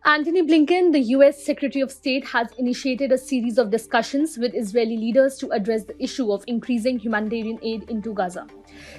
Antony Blinken, the US Secretary of State, has initiated a series of discussions with Israeli leaders to address the issue of increasing humanitarian aid into Gaza.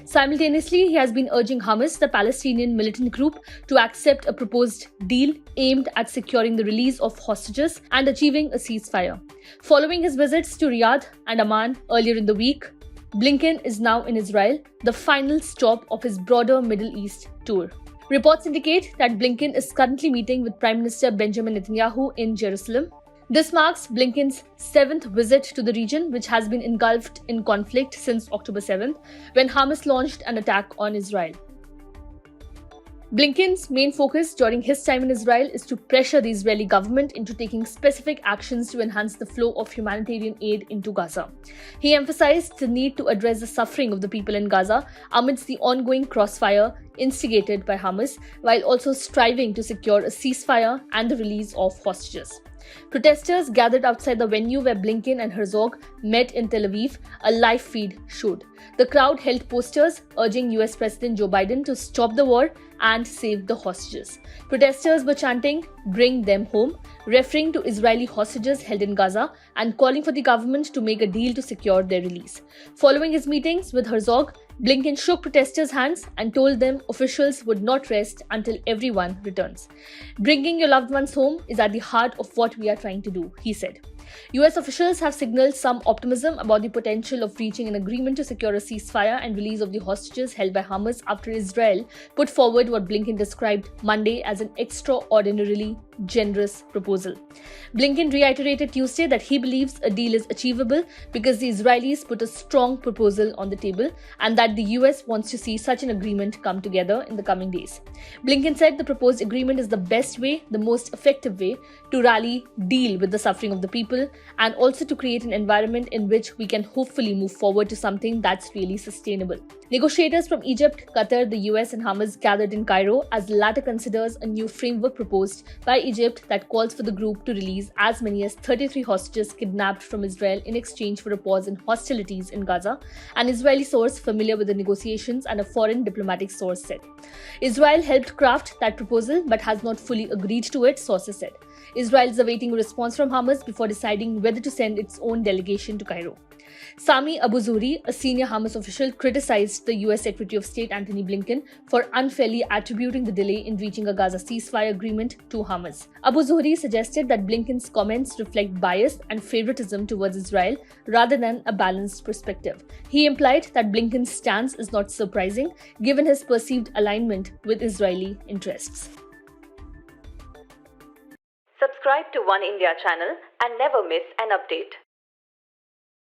Simultaneously, he has been urging Hamas, the Palestinian militant group, to accept a proposed deal aimed at securing the release of hostages and achieving a ceasefire. Following his visits to Riyadh and Amman earlier in the week, Blinken is now in Israel, the final stop of his broader Middle East tour. Reports indicate that Blinken is currently meeting with Prime Minister Benjamin Netanyahu in Jerusalem. This marks Blinken's 7th visit to the region, which has been engulfed in conflict since October 7th, when Hamas launched an attack on Israel. Blinken's main focus during his time in Israel is to pressure the Israeli government into taking specific actions to enhance the flow of humanitarian aid into Gaza. He emphasized the need to address the suffering of the people in Gaza amidst the ongoing crossfire instigated by Hamas, while also striving to secure a ceasefire and the release of hostages. Protesters gathered outside the venue where Blinken and Herzog met in Tel Aviv, a live feed showed. The crowd held posters urging US President Joe Biden to stop the war and save the hostages. Protesters were chanting, "Bring them home," referring to Israeli hostages held in Gaza and calling for the government to make a deal to secure their release. Following his meetings with Herzog, Blinken shook protesters' hands and told them officials would not rest until everyone returns. "Bringing your loved ones home is at the heart of what we are trying to do," he said. US officials have signaled some optimism about the potential of reaching an agreement to secure a ceasefire and release of the hostages held by Hamas after Israel put forward what Blinken described Monday as an extraordinarily generous proposal. Blinken reiterated Tuesday that he believes a deal is achievable because the Israelis put a strong proposal on the table and that the US wants to see such an agreement come together in the coming days. Blinken said the proposed agreement is the best way, the most effective way to rally, deal with the suffering of the people, and also to create an environment in which we can hopefully move forward to something that's really sustainable. Negotiators from Egypt, Qatar, the US and Hamas gathered in Cairo as the latter considers a new framework proposed by Egypt that calls for the group to release as many as 33 hostages kidnapped from Israel in exchange for a pause in hostilities in Gaza, an Israeli source familiar with the negotiations and a foreign diplomatic source said. Israel helped craft that proposal but has not fully agreed to it, sources said. Israel is awaiting a response from Hamas before deciding whether to send its own delegation to Cairo. Sami Abu Zuhri, a senior Hamas official, criticized the US Secretary of State Antony Blinken for unfairly attributing the delay in reaching a Gaza ceasefire agreement to Hamas. Abu Zuhri suggested that Blinken's comments reflect bias and favoritism towards Israel rather than a balanced perspective. He implied that Blinken's stance is not surprising given his perceived alignment with Israeli interests. Subscribe to Oneindia channel and never miss an update.